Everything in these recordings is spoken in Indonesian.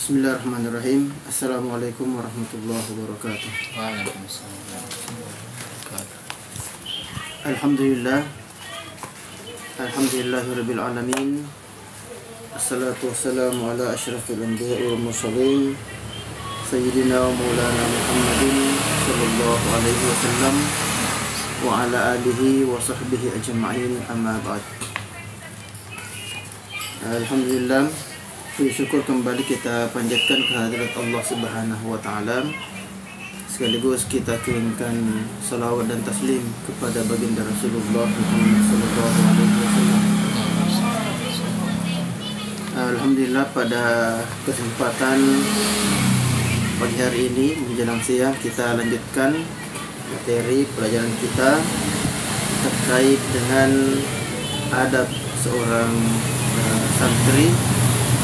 Bismillahirrahmanirrahim. Assalamualaikum warahmatullahi wabarakatuh. Waalaikumsalam warahmatullahi wabarakatuh. Alhamdulillah. Alhamdulillahirabbil alamin. Assalatu wassalamu ala asyrafil anbiya'i wal mursalin sayyidina wa maulana Muhammadin sallallahu alaihi wasallam wa ala alihi wa sahbihi ajma'in, amma ba'd. Alhamdulillah, puji syukur kembali kita panjatkan kehadirat Allah Subhanahu wa taala. Sekaligus kita kirimkan salawat dan taslim kepada baginda Rasulullah Muhammad sallallahu alaihi wasallam. Alhamdulillah, pada kesempatan pagi hari ini menjelang siang kita lanjutkan materi pelajaran kita terkait dengan adab seorang santri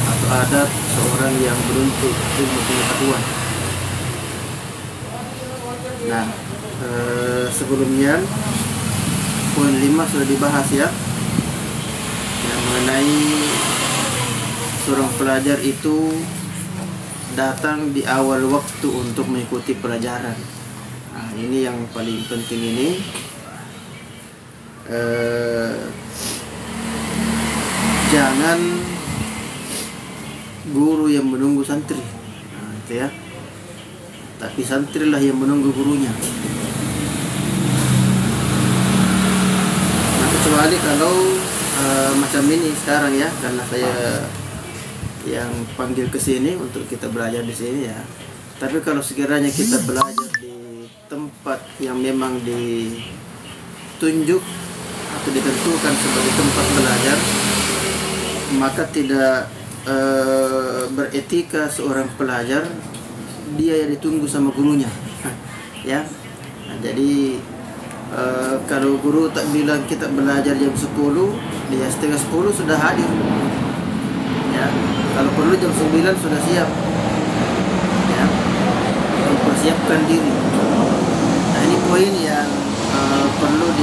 atau adab seorang yang menuntut ilmu pengetahuan. Nah, sebelumnya poin 5 sudah dibahas ya, yang mengenai seorang pelajar itu datang di awal waktu untuk mengikuti pelajaran. Nah, ini yang paling penting ini. Jangan guru yang menunggu santri, nah, itu ya. Tapi santrilah yang menunggu gurunya. Nah, kecuali kalau macam ini sekarang ya, karena saya yang panggil ke sini untuk kita belajar di sini ya. Tapi kalau sekiranya kita belajar di tempat yang memang ditunjuk atau ditentukan sebagai tempat belajar, maka tidak beretika seorang pelajar dia yang ditunggu sama gurunya ya. Nah, jadi kalau guru tak bilang kita belajar jam 10, dia setengah 10 sudah hadir ya. Kalau perlu jam 9 sudah siap ya, mempersiapkan diri. Nah, ini poin yang perlu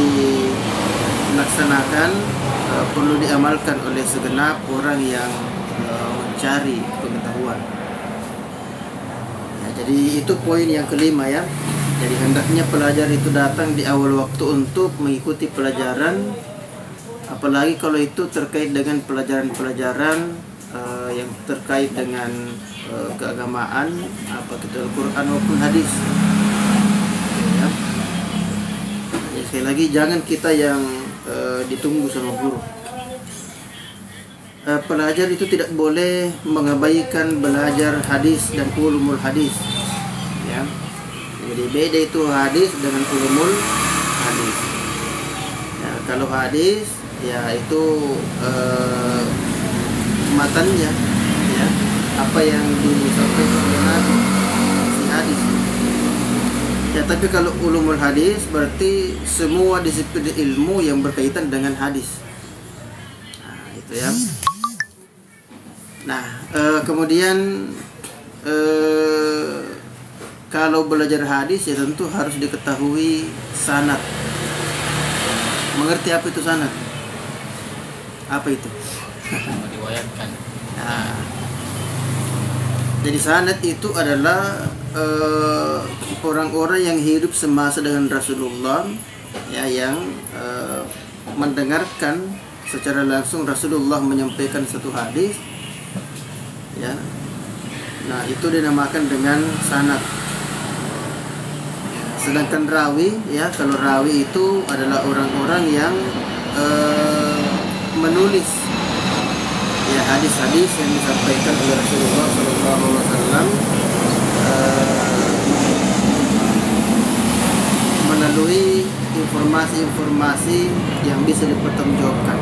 dilaksanakan, perlu diamalkan oleh segenap orang yang mencari pengetahuan ya. Jadi itu poin yang kelima ya. Jadi hendaknya pelajar itu datang di awal waktu untuk mengikuti pelajaran, apalagi kalau itu terkait dengan pelajaran-pelajaran yang terkait dengan keagamaan, apa itu Al-Quran maupun hadis ya. Jadi sekali lagi, jangan kita yang ditunggu sama guru. Pelajar itu tidak boleh mengabaikan belajar hadis dan ulumul hadis ya. Jadi beda itu hadis dengan ulumul hadis ya. Kalau hadis ya itu matannya ya, apa yang disampaikan oleh Nabi, si hadis ya. Tapi kalau ulumul hadis berarti semua disiplin ilmu yang berkaitan dengan hadis. Nah, itu ya. Nah, kemudian kalau belajar hadis ya tentu harus diketahui sanad. Mengerti apa itu sanad? Apa itu? Diwayatkan. Nah, jadi sanad itu adalah orang-orang yang hidup semasa dengan Rasulullah ya, yang mendengarkan secara langsung Rasulullah menyampaikan satu hadis ya. Nah, itu dinamakan dengan sanad. Sedangkan rawi ya, kalau rawi itu adalah orang-orang yang menulis ya hadis-hadis yang disampaikan oleh Rasulullah SAW melalui informasi-informasi yang bisa dipertanggungjawabkan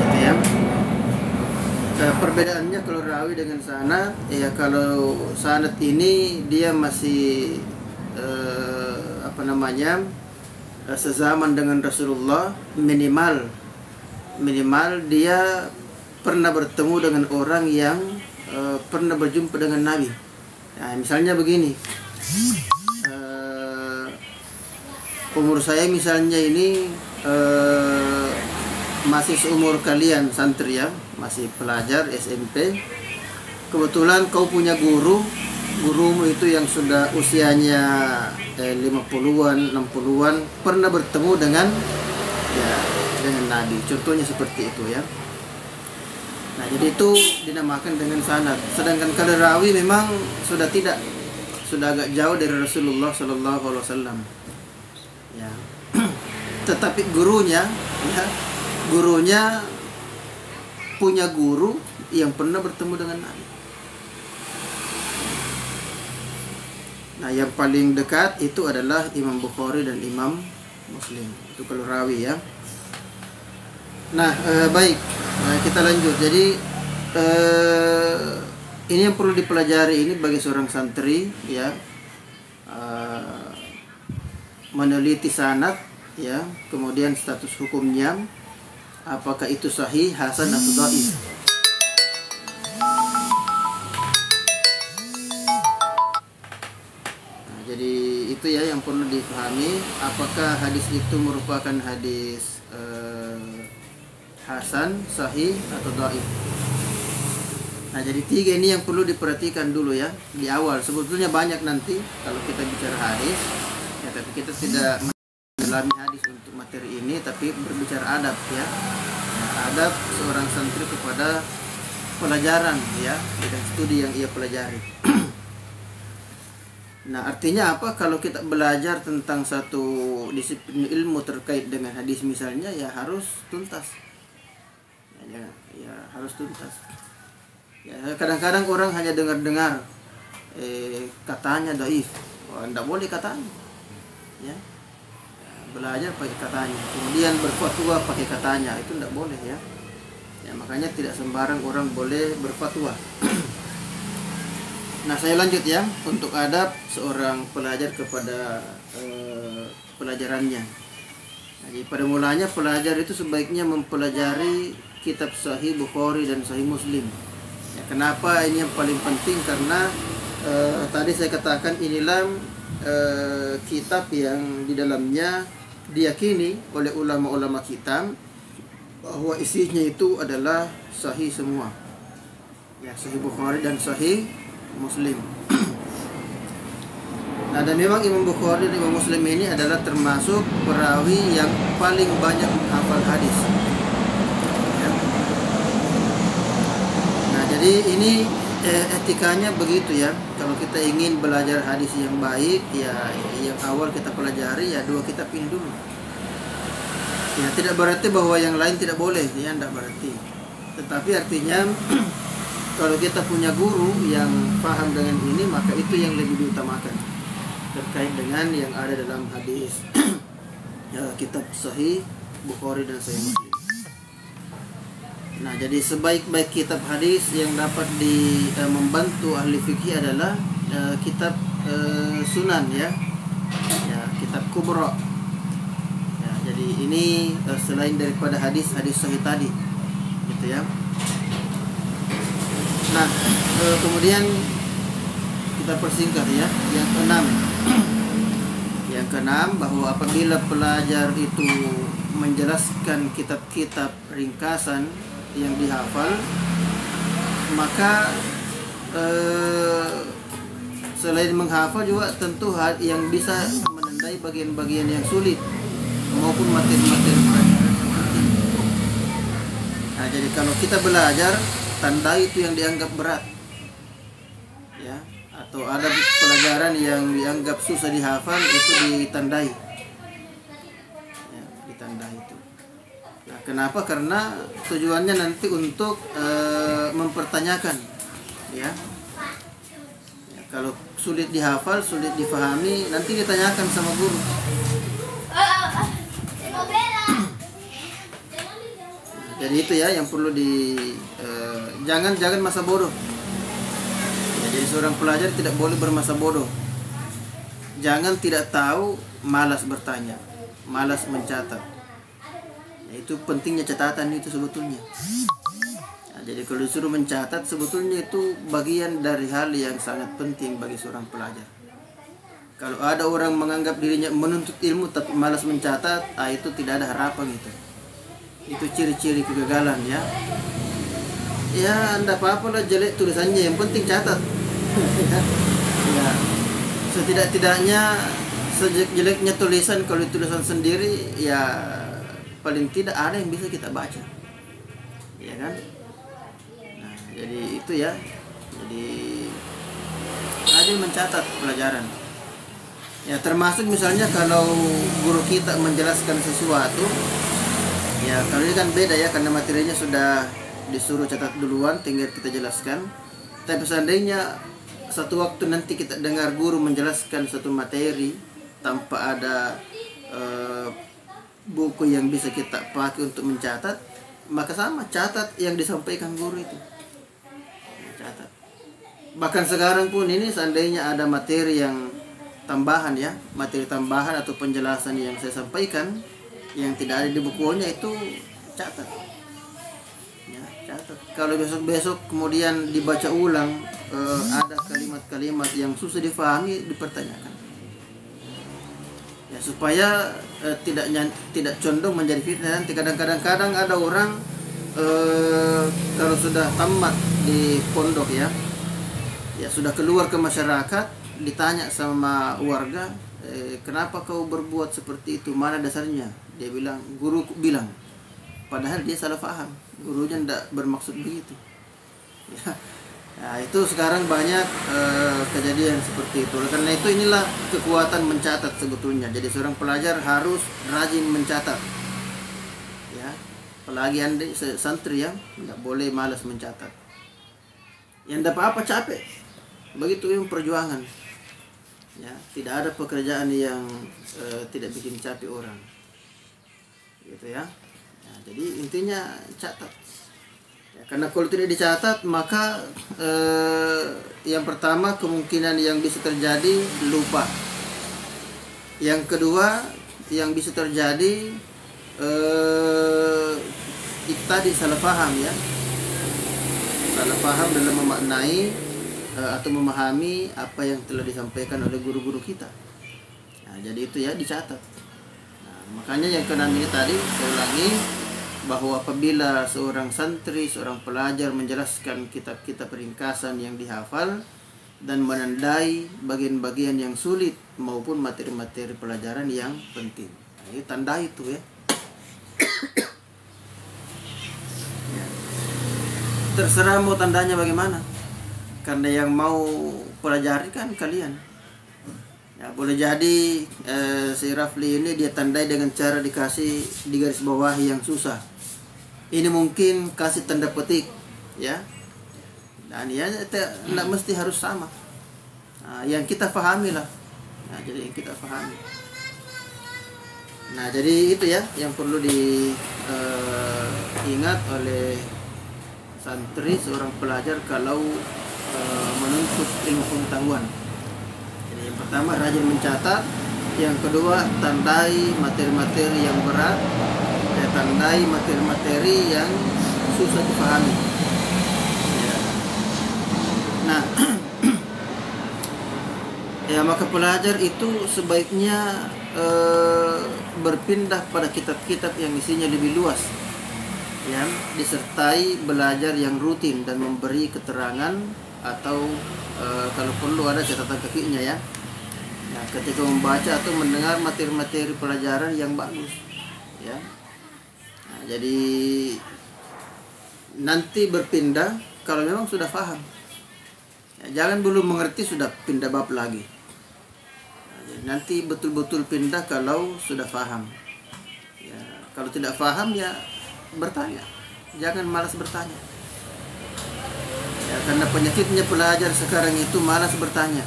gitu ya. Perbedaannya kalau rawi dengan sanad ya, kalau sanad ini dia masih sezaman dengan Rasulullah, minimal dia pernah bertemu dengan orang yang pernah berjumpa dengan Nabi. Nah, misalnya begini, umur saya misalnya ini masih seumur kalian santri ya, masih pelajar SMP. kebetulan kau punya gurumu itu yang sudah usianya 50-an, 60-an pernah bertemu dengan Nabi. Contohnya seperti itu ya. Nah, jadi itu dinamakan dengan sanad. Sedangkan kalau rawi memang sudah agak jauh dari Rasulullah Sallallahu Alaihi Wasallam. Ya. Tetapi gurunya punya guru yang pernah bertemu dengan Nabi. Nah, yang paling dekat itu adalah Imam Bukhari dan Imam Muslim. Itu kalau rawi ya. Nah, baik. Nah, kita lanjut. Jadi ini yang perlu dipelajari ini bagi seorang santri ya. Meneliti sanad ya, kemudian status hukumnya, apakah itu sahih, hasan atau dhaif. Jadi itu ya yang perlu dipahami, apakah hadis itu merupakan hadis hasan, sahih atau dhaif. Nah, jadi 3 ini yang perlu diperhatikan dulu ya di awal. Sebetulnya banyak nanti kalau kita bicara hadis ya, tapi kita tidak mendalami hadis untuk materi ini, tapi berbicara adab ya. Nah, adab seorang santri kepada pelajaran ya, dengan studi yang ia pelajari. Nah, artinya apa? Kalau kita belajar tentang satu disiplin ilmu terkait dengan hadis misalnya, ya harus tuntas. Ya harus tuntas. Ya, kadang-kadang orang hanya dengar-dengar katanya dhaif. Oh, enggak boleh katanya. Ya. Belajar pakai katanya. Kemudian berfatwa pakai katanya, itu enggak boleh ya. Ya, makanya tidak sembarang orang boleh berfatwa. Nah, saya lanjut ya untuk adab seorang pelajar kepada pelajarannya. Jadi pada mulanya pelajar itu sebaiknya mempelajari kitab Sahih Bukhari dan Sahih Muslim. Ya, kenapa ini yang paling penting? Karena tadi saya katakan inilah kitab yang di dalamnya diyakini oleh ulama-ulama kita bahwa isinya itu adalah sahih semua. Ya, Sahih Bukhari dan Sahih Muslim. Nah, dan memang Imam Bukhari dan Imam Muslim ini adalah termasuk perawi yang paling banyak menghafal hadis. Ya. Nah, jadi ini etikanya begitu ya. Kalau kita ingin belajar hadis yang baik, ya yang awal kita pelajari ya 2 kitab ini dulu. Ya, tidak berarti bahwa yang lain tidak boleh, ya tidak berarti. Tetapi artinya kalau kita punya guru yang paham dengan ini, maka itu yang lebih diutamakan terkait dengan yang ada dalam hadis ya, kitab Sahih Bukhari dan Sahih Muslim. Nah, jadi sebaik-baik kitab hadis yang dapat membantu ahli fikih adalah kitab Sunan ya, kitab Kubra. Ya, jadi ini selain daripada hadis-hadis sahih tadi, gitu ya. Nah, kemudian kita persingkat ya. Yang keenam bahwa apabila pelajar itu menjelaskan kitab-kitab ringkasan yang dihafal, maka selain menghafal juga tentu yang bisa menandai bagian-bagian yang sulit maupun materi-materi pelajaran yang penting. Nah, jadi kalau kita belajar, tandai itu yang dianggap berat ya, atau ada pelajaran yang dianggap susah dihafal, itu ditandai ya, ditandai itu. Nah, kenapa? Karena tujuannya nanti untuk mempertanyakan ya. Ya, kalau sulit dihafal, sulit difahami, nanti ditanyakan sama guru. Jadi itu ya yang perlu jangan masa bodoh. Ya, jadi seorang pelajar tidak boleh bermasa bodoh. Jangan tidak tahu, malas bertanya, malas mencatat. Ya, itu pentingnya catatan itu sebetulnya. Nah, jadi kalau disuruh mencatat, sebetulnya itu bagian dari hal yang sangat penting bagi seorang pelajar. Kalau ada orang menganggap dirinya menuntut ilmu tapi malas mencatat, itu tidak ada harapan itu. Itu ciri-ciri kegagalan ya. ya anda apa-apa lah jelek tulisannya, yang penting catat. Ya, setidak-tidaknya sejelek-jeleknya tulisan, kalau tulisan sendiri ya paling tidak ada yang bisa kita baca, ya kan. Nah, jadi itu ya, jadi rajin mencatat pelajaran ya, termasuk misalnya kalau guru kita menjelaskan sesuatu ya, kalau ini kan beda ya, karena materinya sudah disuruh catat duluan, tinggal kita jelaskan. Tapi seandainya satu waktu nanti kita dengar guru menjelaskan satu materi tanpa ada buku yang bisa kita pakai untuk mencatat, maka sama, catat yang disampaikan guru itu, catat. Bahkan sekarang pun ini seandainya ada materi yang tambahan ya, materi tambahan atau penjelasan yang saya sampaikan yang tidak ada di bukunya, itu catat ya, catat. Kalau besok kemudian dibaca ulang, ada kalimat-kalimat yang susah difahami, dipertanyakan ya, supaya tidak condong menjadi fitnah. Nanti kadang-kadang ada orang kalau sudah tamat di pondok ya sudah keluar ke masyarakat, ditanya sama warga, kenapa kau berbuat seperti itu, mana dasarnya? Dia bilang, guru bilang. Padahal dia salah paham, gurunya tidak bermaksud begitu ya. Nah, itu sekarang banyak kejadian seperti itu. Karena itu inilah kekuatan mencatat sebetulnya. Jadi seorang pelajar harus rajin mencatat ya, apalagi anda santri ya, tidak boleh malas mencatat. Yang dapat apa capek, begitu yang perjuangan ya. Tidak ada pekerjaan yang tidak bikin capek orang gitu ya. Nah, jadi intinya catat ya, karena kalau tidak dicatat maka yang pertama kemungkinan yang bisa terjadi lupa. Yang kedua yang bisa terjadi itu tadi, salah paham ya, salah paham dalam memaknai atau memahami apa yang telah disampaikan oleh guru-guru kita. Nah, jadi itu ya, dicatat. Nah, makanya yang keenam ini tadi saya ulangi, bahwa apabila seorang santri, seorang pelajar menjelaskan kitab-kitab ringkasan yang dihafal dan menandai bagian-bagian yang sulit maupun materi-materi pelajaran yang penting. Nah, ini tanda itu ya. Ya. Terserah mau tandanya bagaimana, karena yang mau pelajari kan kalian ya. Boleh jadi si Rafli ini dia tandai dengan cara dikasih di garis bawah yang susah, ini mungkin kasih tanda petik ya, dan ya tidak mesti harus sama. Nah, yang kita pahami lah. Nah, jadi yang kita pahami. Nah, jadi itu ya yang perlu diingat oleh santri, seorang pelajar kalau menuntut ilmu pengetahuan. Jadi yang pertama rajin mencatat, yang kedua tandai materi-materi yang berat, tandai materi-materi yang susah dipahami ya. Nah ya, maka pelajar itu sebaiknya berpindah pada kitab-kitab yang isinya lebih luas ya, disertai belajar yang rutin dan memberi keterangan atau kalau perlu ada catatan kakinya ya. Nah, ketika membaca atau mendengar materi-materi pelajaran yang bagus ya. Nah, jadi nanti berpindah kalau memang sudah paham ya, jangan belum mengerti sudah pindah bab lagi. Nah, jadi nanti betul-betul pindah kalau sudah paham ya. Kalau tidak paham ya bertanya, jangan malas bertanya ya, karena penyakitnya pelajar sekarang itu malas bertanya.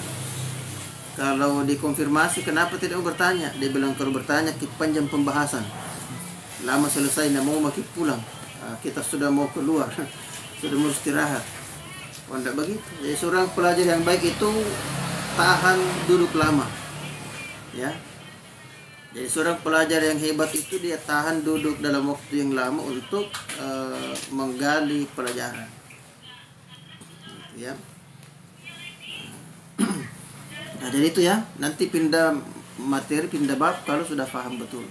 Kalau dikonfirmasi kenapa tidak mau bertanya, dia bilang kalau bertanya panjang pembahasan, lama selesai, tidak mau makin pulang. Nah, kita sudah mau keluar sudah mau istirahat. Oh, tidak begitu. Jadi seorang pelajar yang baik itu tahan duduk lama ya. Jadi seorang pelajar yang hebat itu dia tahan duduk dalam waktu yang lama untuk menggali pelajaran ya. Nah, jadi itu ya, nanti pindah materi, pindah bab kalau sudah paham betul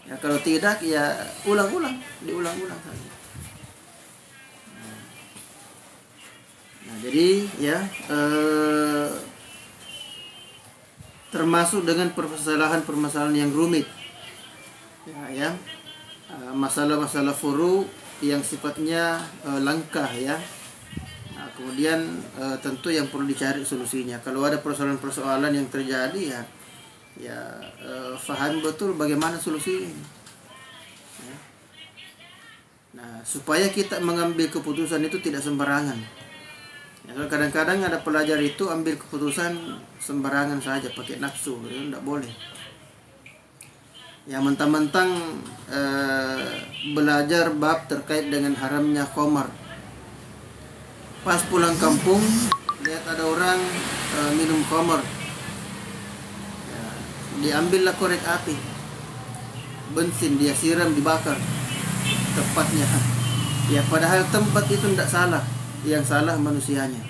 ya. Kalau tidak ya diulang-ulang saja. Nah, jadi ya termasuk dengan permasalahan yang rumit, ya, masalah-masalah furu yang sifatnya langkah, ya. Nah, kemudian tentu yang perlu dicari solusinya. Kalau ada persoalan-persoalan yang terjadi, ya faham betul bagaimana solusinya. Ya. Nah, supaya kita mengambil keputusan itu tidak sembarangan. Ya, kadang-kadang ada pelajar itu ambil keputusan sembarangan saja, pakai nafsu, ya, tidak boleh. Ya, mentang-mentang belajar bab terkait dengan haramnya khamar. Pas pulang kampung, lihat ada orang minum khamar. Ya, diambillah korek api, bensin, dia siram, dibakar tempatnya. Ya, padahal tempat itu tidak salah, yang salah manusianya.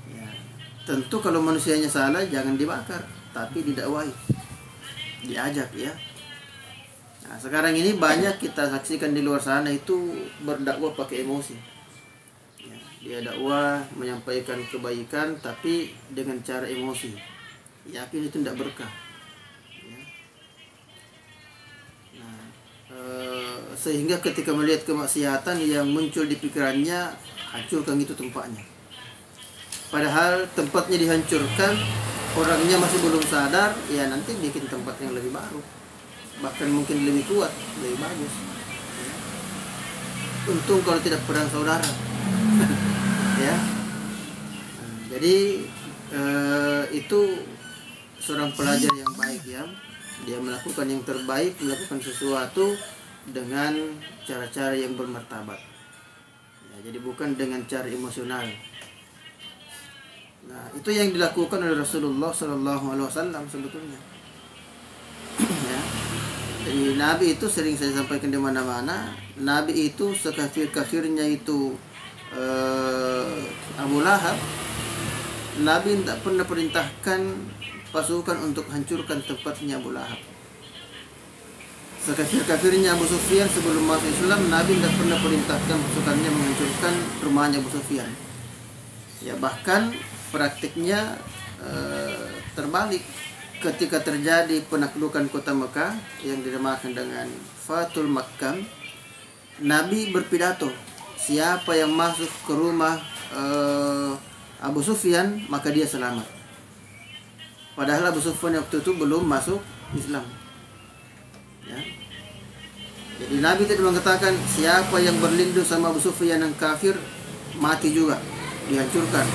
Ya, tentu kalau manusianya salah jangan dibakar, tapi didakwai, diajak, ya. Nah, sekarang ini banyak kita saksikan di luar sana itu berdakwah pakai emosi. Ya, dia dakwah menyampaikan kebaikan tapi dengan cara emosi. Yakin itu tidak berkah. Ya. Nah, sehingga ketika melihat kemaksiatan yang muncul di pikirannya, hancurkan itu tempatnya. Padahal tempatnya dihancurkan, orangnya masih belum sadar, ya nanti bikin tempat yang lebih baru, bahkan mungkin lebih kuat, lebih bagus. Ya. Untung kalau tidak perang saudara. Ya. Nah, jadi itu seorang pelajar yang baik, ya. Dia melakukan yang terbaik, melakukan sesuatu dengan cara-cara yang bermartabat. Ya, jadi bukan dengan cara emosional. Nah, itu yang dilakukan oleh Rasulullah SAW sebetulnya. Ya. Jadi Nabi itu sering saya sampaikan di mana-mana. Nabi itu sekafir-kafirnya itu Abu Lahab, Nabi tidak pernah perintahkan pasukan untuk hancurkan tempatnya Abu Lahab. Sekafir-kafirnya Abu Sufyan sebelum masuk Islam, Nabi tidak pernah perintahkan pasukannya menghancurkan rumahnya Abu Sufyan. Ya, bahkan praktiknya terbalik. Ketika terjadi penaklukan kota Mekah yang dinamakan dengan Fathul Makkah, Nabi berpidato, siapa yang masuk ke rumah Abu Sufyan maka dia selamat. Padahal Abu Sufyan waktu itu belum masuk Islam. Ya. Jadi Nabi tidak mengatakan siapa yang berlindung sama Abu Sufyan yang kafir mati juga, dihancurkan.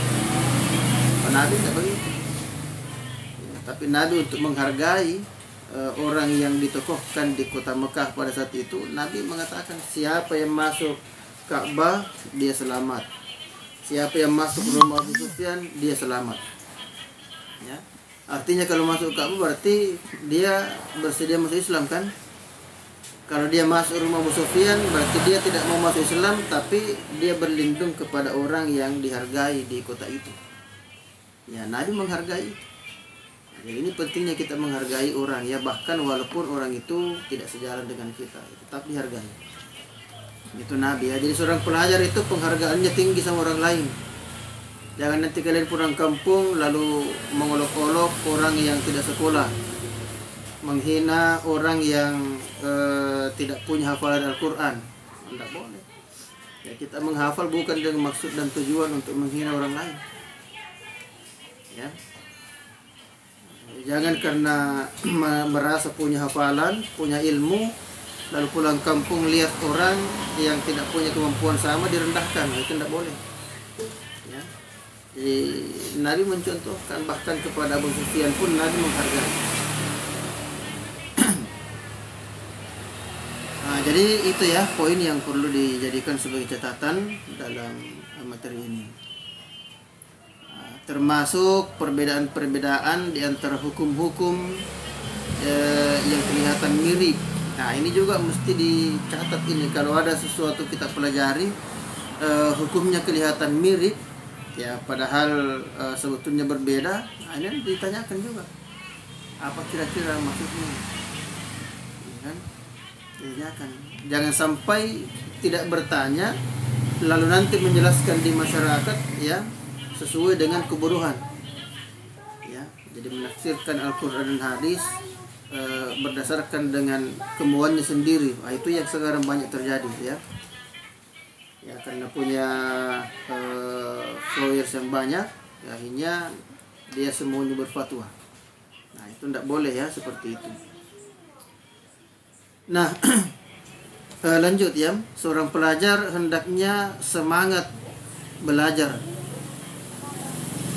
Nabi tidak begitu. Ya, tapi Nabi untuk menghargai orang yang ditokohkan di kota Mekah pada saat itu, Nabi mengatakan siapa yang masuk Ka'bah dia selamat. Siapa yang masuk rumah Abu Sufyan dia selamat. Ya. Artinya kalau masuk Ka'bah berarti dia bersedia masuk Islam, kan? Kalau dia masuk rumah Abu Sufyan berarti dia tidak mau masuk Islam, tapi dia berlindung kepada orang yang dihargai di kota itu. Ya, Nabi menghargai. Jadi ini pentingnya kita menghargai orang, ya, bahkan walaupun orang itu tidak sejalan dengan kita, tetap dihargai. Itu Nabi, ya. Jadi seorang pelajar itu penghargaannya tinggi sama orang lain. Jangan nanti kalian pulang kampung lalu mengolok-olok orang yang tidak sekolah, menghina orang yang tidak punya hafalan Al-Quran. Tidak boleh. Ya, kita menghafal bukan dengan maksud dan tujuan untuk menghina orang lain. Ya. Jangan karena merasa punya hafalan, punya ilmu, lalu pulang kampung lihat orang yang tidak punya kemampuan sama direndahkan. Itu tidak boleh. Ya. Jadi Nabi mencontohkan, bahkan kepada Abu Sufyan pun Nabi menghargai. Nah, jadi itu ya poin yang perlu dijadikan sebagai catatan dalam materi ini. Termasuk perbedaan-perbedaan di antara hukum-hukum yang kelihatan mirip. Nah, ini juga mesti dicatat ini. Kalau ada sesuatu kita pelajari hukumnya kelihatan mirip, ya padahal sebetulnya berbeda. Nah, ini ditanyakan juga. Apa kira-kira maksudnya? Ya kan? Ditanyakan. Jangan sampai tidak bertanya lalu nanti menjelaskan di masyarakat ya sesuai dengan kebutuhan ya. Jadi menafsirkan Al-Quran dan hadis berdasarkan dengan kemauannya sendiri. Itu yang sekarang banyak terjadi ya. Ya karena punya followers yang banyak, ya, akhirnya dia semuanya berfatwa. Nah itu tidak boleh ya seperti itu. Nah lanjut ya, seorang pelajar hendaknya semangat belajar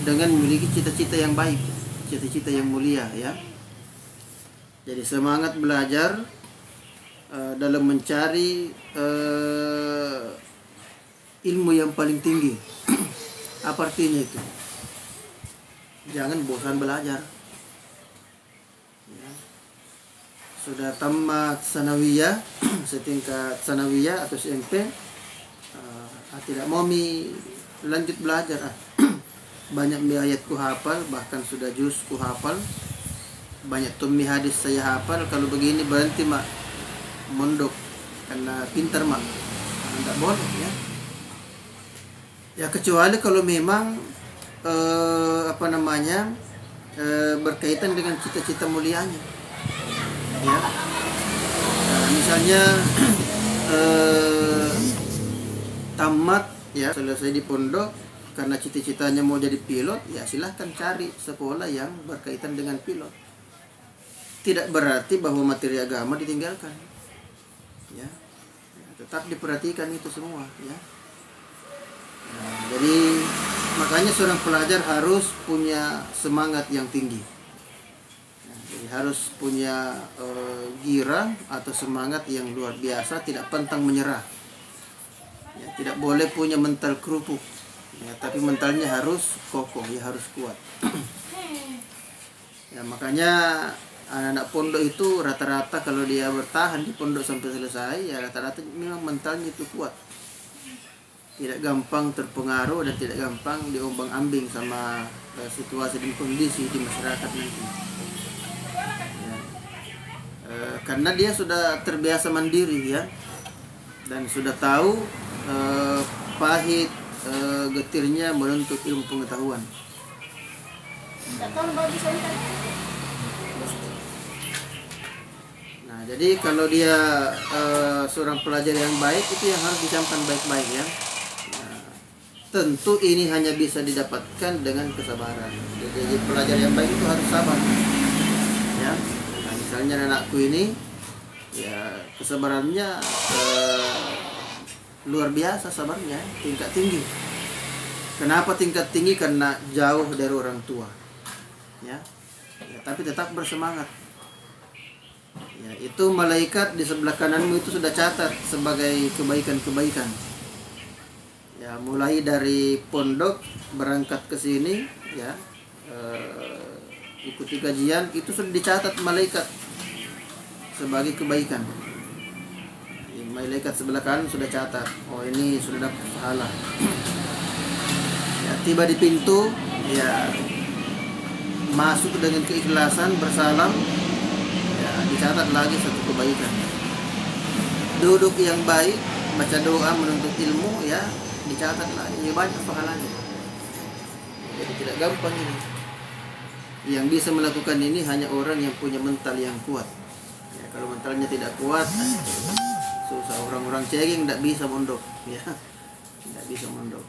dengan memiliki cita-cita yang baik, cita-cita yang mulia ya. Jadi semangat belajar dalam mencari ilmu yang paling tinggi. Apa artinya itu? Jangan bosan belajar. Ya. Sudah tamat sanawiyah, setingkat sanawiyah atau SMP, tidak mau lanjut belajar. Banyak ayat ku hafal, bahkan sudah juz ku hafal. Banyak tummi hadis saya hafal. Kalau begini berhenti mak, mondok karena pintar mak. Tidak boleh ya. Ya kecuali kalau memang berkaitan dengan cita-cita mulianya. Ya. Misalnya tamat ya, selesai di pondok karena cita-citanya mau jadi pilot, ya silahkan cari sekolah yang berkaitan dengan pilot. Tidak berarti bahwa materi agama ditinggalkan. Ya. Tetap diperhatikan itu semua ya. Nah, jadi makanya seorang pelajar harus punya semangat yang tinggi. Nah, jadi harus punya girang atau semangat yang luar biasa, tidak pantang menyerah. Ya, tidak boleh punya mental kerupuk. Ya, tapi mentalnya harus kokoh, ya harus kuat. Ya, makanya anak-anak pondok itu rata-rata kalau dia bertahan di pondok sampai selesai, ya rata-rata memang mentalnya itu kuat. Tidak gampang terpengaruh dan tidak gampang diombang-ambing sama situasi dan kondisi di masyarakat nanti. Ya. Karena dia sudah terbiasa mandiri ya, dan sudah tahu pahit getirnya menuntut ilmu pengetahuan. Nah, jadi kalau dia seorang pelajar yang baik, itu yang harus dicamkan baik-baik ya. Tentu ini hanya bisa didapatkan dengan kesabaran. Jadi pelajar yang baik itu harus sabar. Ya. Nah, misalnya anakku ini, ya kesabarannya luar biasa sabarnya, tingkat tinggi. Kenapa tingkat tinggi? Karena jauh dari orang tua. Ya. Ya, tapi tetap bersemangat. Ya, itu malaikat di sebelah kananmu itu sudah catat sebagai kebaikan-kebaikan. Ya, mulai dari pondok berangkat ke sini ya, ikuti kajian, itu sudah dicatat malaikat sebagai kebaikan. Ya, malaikat sebelah kanan sudah catat, oh ini sudah dapat pahala. Ya, tiba di pintu ya, masuk dengan keikhlasan bersalam, ya dicatat lagi satu kebaikan. Duduk yang baik, baca doa menuntut ilmu ya, dicatat lagi, banyak pahalanya. Jadi tidak gampang ini. Yang bisa melakukan ini hanya orang yang punya mental yang kuat. Ya, kalau mentalnya tidak kuat, susah. Orang-orang cengeng tidak bisa mondok, ya, tidak bisa mondok.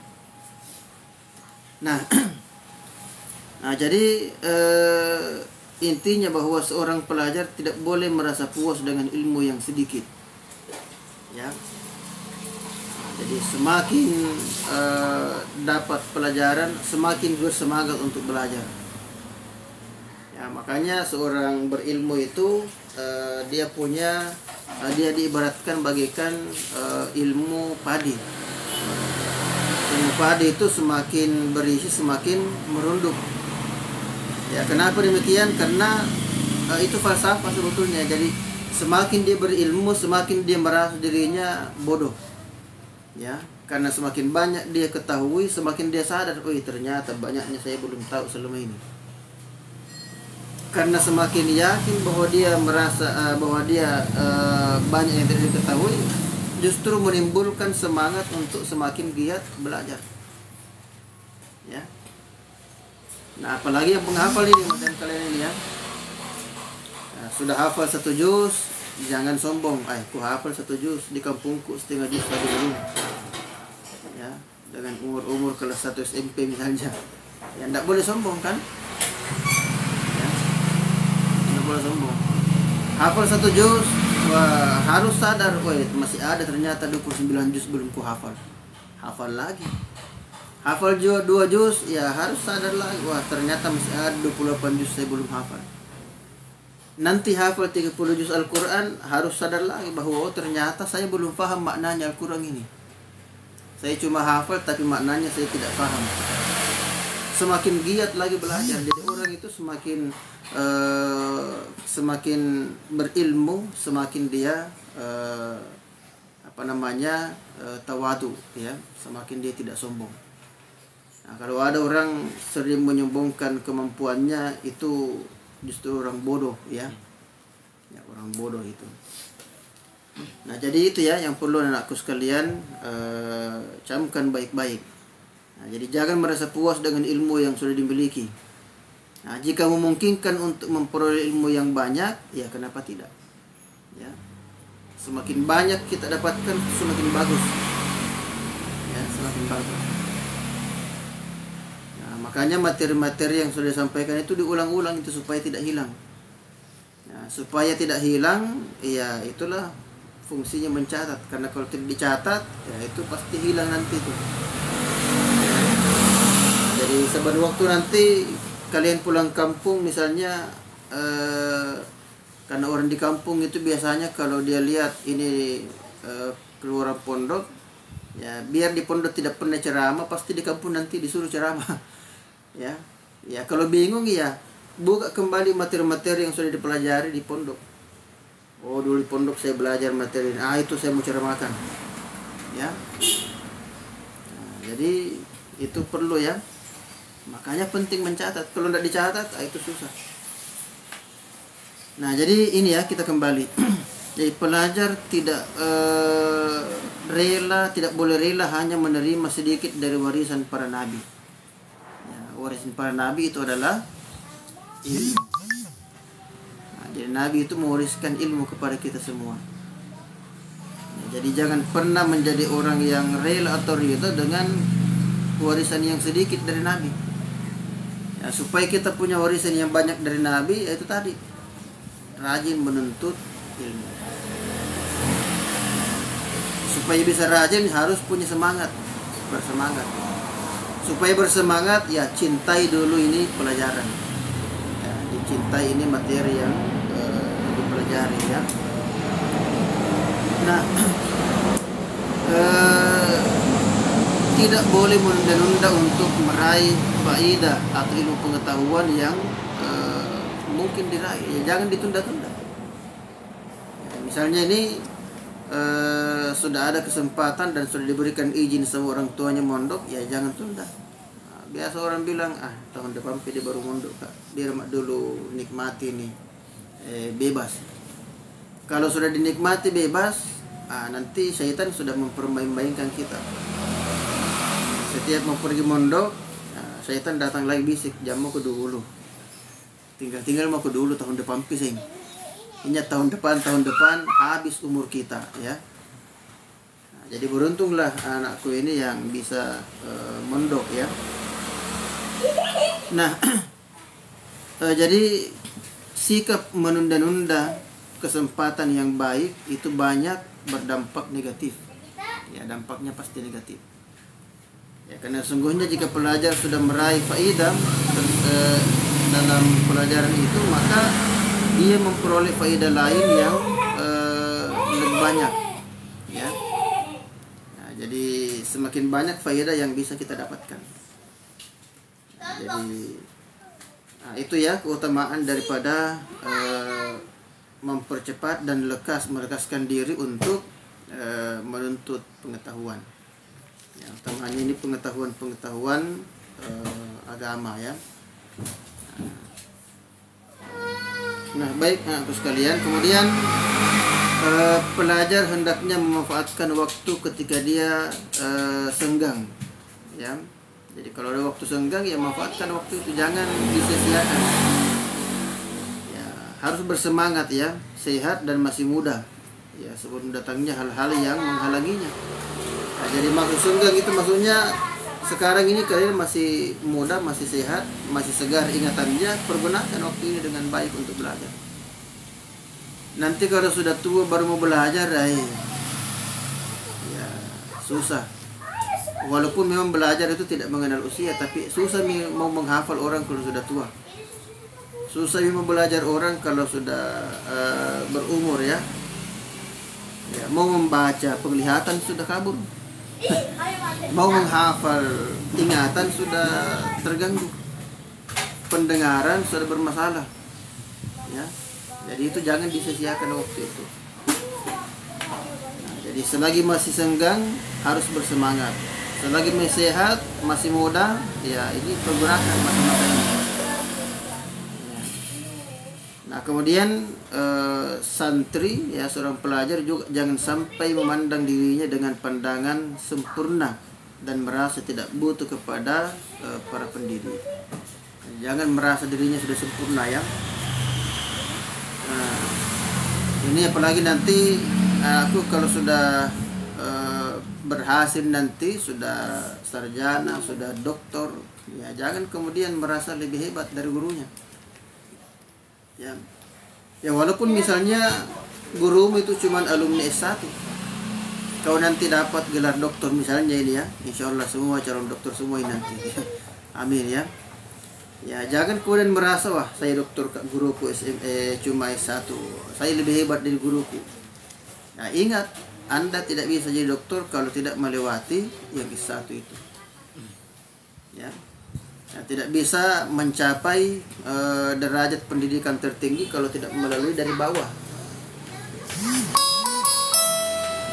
Nah, jadi intinya bahwa seorang pelajar tidak boleh merasa puas dengan ilmu yang sedikit. Ya. Jadi semakin dapat pelajaran, semakin bersemangat untuk belajar. Ya, makanya seorang berilmu itu dia diibaratkan bagaikan ilmu padi. Ilmu padi itu semakin berisi semakin merunduk. Ya, kenapa demikian? Karena itu falsafah sebetulnya. Jadi semakin dia berilmu, semakin dia merasa dirinya bodoh. Ya, karena semakin banyak dia ketahui, semakin dia sadar, oh ternyata banyaknya saya belum tahu selama ini. Karena semakin yakin bahwa dia merasa bahwa dia banyak yang tidak diketahui, justru menimbulkan semangat untuk semakin giat belajar. Ya. Nah, apalagi yang penghafal ini macam kalian ini ya. Nah, sudah hafal 1 juz, jangan sombong. Ku hafal 1 juz, di kampungku setengah juz tadi belum. Ya, dengan umur kelas 1 SMP misalnya. Ya, tidak boleh sombong kan? Ya, tidak boleh sombong. Hafal 1 juz, wah, harus sadar, masih ada ternyata 29 juz belum ku hafal. Hafal lagi. Hafal 2 juz, ya harus sadar lagi, wah ternyata masih ada 28 juz saya belum hafal. Nanti hafal 30 juz Al-Quran, harus sadar lagi bahwa ternyata saya belum paham maknanya Al-Quran ini. Saya cuma hafal tapi maknanya saya tidak paham. Semakin giat lagi belajar, jadi orang itu semakin berilmu, semakin dia tawadu, ya, semakin dia tidak sombong. Nah, kalau ada orang sering menyombongkan kemampuannya, itu justru orang bodoh, ya, orang bodoh itu. Nah, jadi itu ya yang perlu anakku sekalian camkan baik-baik. Nah, jadi jangan merasa puas dengan ilmu yang sudah dimiliki. Nah, jika memungkinkan untuk memperoleh ilmu yang banyak, ya kenapa tidak? Ya, semakin banyak kita dapatkan, semakin bagus. Ya, semakin bagus. Nah, makanya materi-materi yang sudah disampaikan itu diulang-ulang itu supaya tidak hilang. Nah, supaya tidak hilang, ya itulah fungsinya mencatat. Karena kalau tidak dicatat, ya itu pasti hilang nanti itu. Jadi saban waktu nanti kalian pulang kampung misalnya, karena orang di kampung itu biasanya kalau dia lihat ini keluar pondok, ya biar di pondok tidak pernah ceramah, pasti di kampung nanti disuruh ceramah. Ya kalau bingung ya buka kembali materi-materi yang sudah dipelajari di pondok. Oh, dulu di pondok saya belajar materi ini, itu saya mau ceramahkan. Ya, nah, jadi itu perlu ya. Makanya penting mencatat. Kalau tidak dicatat, itu susah. Nah, jadi ini ya, kita kembali. Jadi pelajar tidak tidak boleh rela hanya menerima sedikit dari warisan para nabi. Ya, warisan para nabi itu adalah ilmu. Nah, jadi nabi itu mewariskan ilmu kepada kita semua. Nah, jadi jangan pernah menjadi orang yang rela atau ridha dengan warisan yang sedikit dari nabi. Ya, supaya kita punya warisan yang banyak dari nabi, yaitu tadi rajin menuntut ilmu. Supaya bisa rajin harus punya semangat, bersemangat. Supaya bersemangat, ya cintai dulu ini pelajaran. Ya, dicintai ini materi yang dipelajari ya. Nah, tidak boleh menunda-nunda untuk meraih faedah atau ilmu pengetahuan yang mungkin diraih. Ya, jangan ditunda-tunda. Ya, misalnya ini sudah ada kesempatan dan sudah diberikan izin sama orang tuanya mondok, ya jangan tunda. Nah, biasa orang bilang, tahun depan dia baru mondok, Kak. Biar dulu nikmati nih, bebas. Kalau sudah dinikmati bebas, nanti syaitan sudah mempermain-mainkan kita. Setiap mau pergi mondok, syaitan datang lagi bisik, jam mau ke dulu. Tinggal mau ke dulu tahun depan pising. Ingat tahun depan habis umur kita ya. Nah, jadi beruntunglah anakku ini yang bisa mondok ya. Nah, jadi sikap menunda-nunda kesempatan yang baik itu banyak berdampak negatif. Ya, dampaknya pasti negatif. Ya, karena sungguhnya jika pelajar sudah meraih faedah dalam pelajaran itu, maka dia memperoleh faedah lain yang lebih banyak. Ya. Nah, jadi semakin banyak faedah yang bisa kita dapatkan. Nah, jadi itu ya keutamaan daripada mempercepat dan melekaskan diri untuk menuntut pengetahuan. Ya, utamanya ini pengetahuan agama ya. Nah, baik anakku sekalian, kemudian Pelajar hendaknya memanfaatkan waktu ketika dia senggang, ya. Jadi kalau ada waktu senggang, ya manfaatkan waktu itu, jangan disia-siakan. Ya, harus bersemangat ya, sehat dan masih muda. Ya, sebelum datangnya hal-hal yang menghalanginya. Nah, jadi maksud senggang itu maksudnya sekarang ini kalian masih muda, masih sehat, masih segar ingatannya, pergunakan waktu ini dengan baik untuk belajar. Nanti kalau sudah tua baru mau belajar, ya susah. Walaupun memang belajar itu tidak mengenal usia, tapi susah mau menghafal orang kalau sudah tua. Susah memang belajar orang kalau sudah berumur ya. Ya, mau membaca penglihatan sudah kabur. Mau menghafal ingatan sudah terganggu. Pendengaran sudah bermasalah. Ya. Jadi itu jangan disia-siakan waktu itu. Nah, jadi selagi masih senggang harus bersemangat. Selagi masih sehat, masih muda, ya ini pergunakan masa-masa ini. Ya. Nah kemudian santri ya, seorang pelajar juga jangan sampai memandang dirinya dengan pandangan sempurna dan merasa tidak butuh kepada para pendidik. Jangan merasa dirinya sudah sempurna ya. Nah, ini apalagi nanti aku kalau sudah berhasil nanti, sudah sarjana, sudah doktor, ya jangan kemudian merasa lebih hebat dari gurunya. Ya, ya walaupun misalnya gurumu itu cuma alumni S1, kau nanti dapat gelar doktor misalnya ini ya, insya Allah semua calon dokter semua ini nanti. Amin ya. Ya jangan kemudian merasa wah saya dokter, guruku cuma S1, saya lebih hebat dari guruku. Nah ingat, Anda tidak bisa jadi dokter kalau tidak melewati yang S1 itu. Ya, nah, tidak bisa mencapai derajat pendidikan tertinggi kalau tidak melalui dari bawah.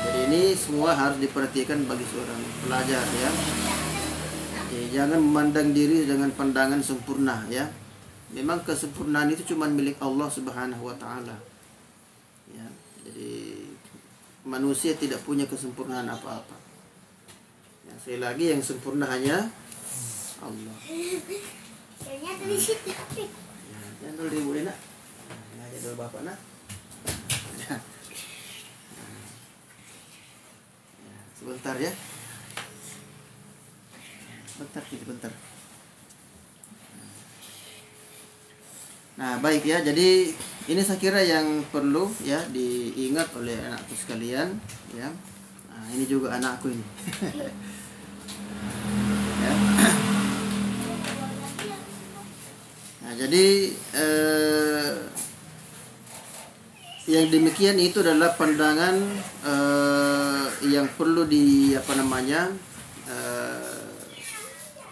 Jadi ini semua harus diperhatikan bagi seorang pelajar ya. Jangan memandang diri dengan pandangan sempurna ya. Memang kesempurnaan itu cuma milik Allah Subhanahu wa taala. Ya, jadi manusia tidak punya kesempurnaan apa-apa. Ya, sekali lagi yang sempurna hanya Allah. Ya, jangan dulu ibu nak. Ya, jangan bapak nak. Ya. Ya, sebentar ya. Bentar. Nah baik ya, jadi ini saya kira yang perlu ya diingat oleh anakku sekalian ya. Nah, ini juga anakku ini. Ya. Nah jadi yang demikian itu adalah pandangan yang perlu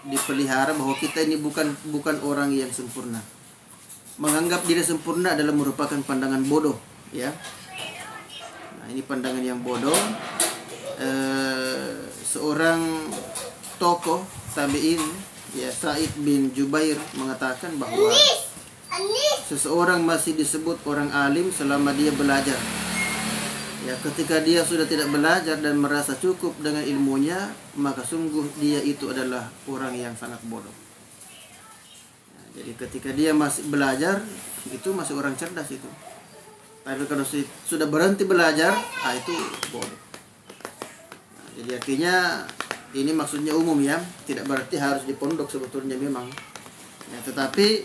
dipelihara, bahwa kita ini bukan orang yang sempurna. Menganggap diri sempurna adalah merupakan pandangan bodoh ya. Nah ini pandangan yang bodoh. Seorang tokoh tabi'in ya, Sa'id bin Jubair mengatakan bahwa seseorang masih disebut orang alim selama dia belajar. Ya, ketika dia sudah tidak belajar dan merasa cukup dengan ilmunya, maka sungguh dia itu adalah orang yang sangat bodoh. Ya, jadi ketika dia masih belajar, itu masih orang cerdas itu. Tapi kalau sudah berhenti belajar, itu bodoh. Nah, jadi artinya ini maksudnya umum ya, tidak berarti harus di pondok sebetulnya memang. Ya, tetapi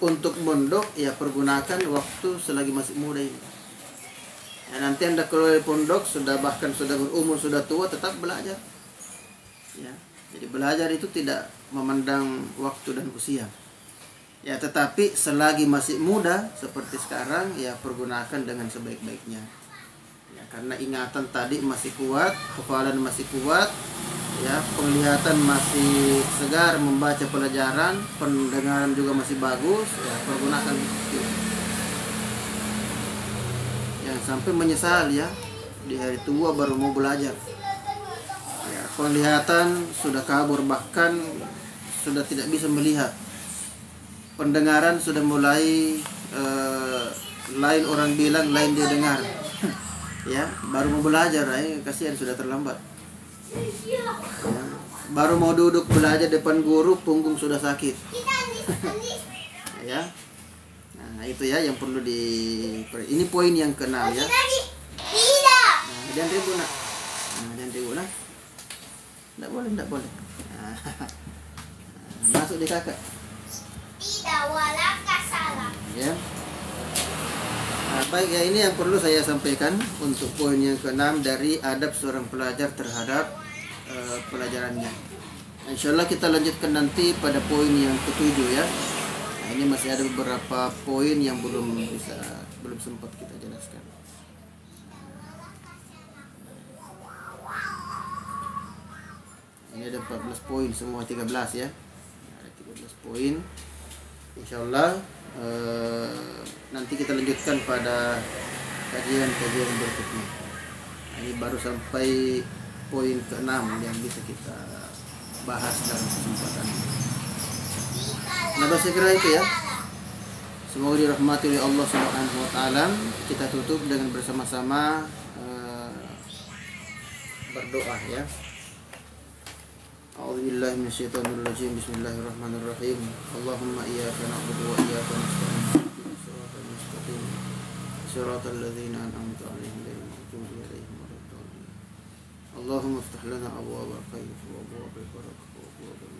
untuk mondok ya pergunakan waktu selagi masih muda ini. Ya, nanti Anda keluar dari pondok bahkan sudah berumur, sudah tua, tetap belajar. Ya, jadi belajar itu tidak memandang waktu dan usia. Ya, tetapi selagi masih muda seperti sekarang ya pergunakan dengan sebaik-baiknya. Ya, karena ingatan tadi masih kuat, hafalan masih kuat, ya, penglihatan masih segar membaca pelajaran, pendengaran juga masih bagus, ya pergunakan itu. Jangan sampai menyesal ya di hari tua baru mau belajar. Ya, penglihatan sudah kabur, bahkan sudah tidak bisa melihat. Pendengaran sudah mulai lain orang bilang, lain dia dengar. ya, baru mau belajar, kasihan sudah terlambat. Ya, baru mau duduk belajar depan guru, punggung sudah sakit. Ya, nah itu ya yang perlu ini poin yang ke-6 ya. Nah, jangan ribut nak. Jangan ribut lah. Tidak boleh. Nah, masuk di kakak. Tidak walaka salah. Ya. Nah, baik ya, ini yang perlu saya sampaikan untuk poin yang ke-6 dari adab seorang pelajar terhadap pelajarannya. Insya Allah kita lanjutkan nanti pada poin yang ke-7 ya. Nah, ini masih ada beberapa poin yang belum sempat kita jelaskan. Ini ada 14 poin, semua 13 ya. Ada 13 poin. Insya Allah nanti kita lanjutkan pada kajian-kajian berikutnya. Nah, ini baru sampai poin ke-6 yang bisa kita bahas dalam kesempatan ini. Nah, saya kira itu ya. Semoga dirahmati oleh Allah Subhanahu wa taala. Kita tutup dengan bersama-sama berdoa ya. A'udzubillahi minasyaitonir rajim. Bismillahirrahmanirrahim. Allahumma iyyaka na'budu wa iyyaka nasta'in. Shiratal mustaqim. Shiratal ladzina an'amta 'alaihim ghairil maghdubi 'alaihim waladdallin. Allahumma iftah lana abwaabal khair wa abwaabal barakah wa abwaabal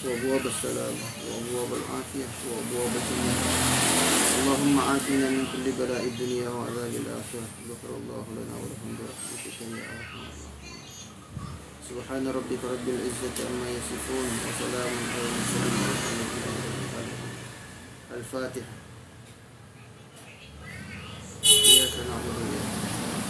وأبواب السلام وأبواب العافية وأبواب الجنة. اللهم عافنا من كل بلاء الدنيا وعذاب الآخرة. غفر الله لنا ولكم برحمتك يا أرحم الراحمين. سبحان ربك رب العزة عما يصفون وسلام على المرسلين والحمد لله رب العالمين. الفاتحة. إياك نعبد وإياك نستعين.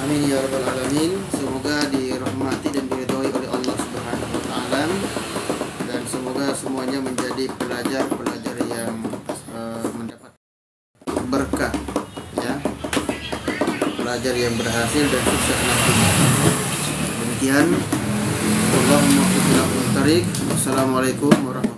Amin ya rabbal alamin. Semoga dirahmati dan diridhoi oleh Allah Subhanahu wa taala, dan semoga semuanya menjadi pelajar-pelajar yang mendapat berkah ya. Pelajar yang berhasil dan sukses nantinya. Demikian. Wallahumma a'lam bishawab. Wassalamualaikum warahmatullahi wabarakatuh.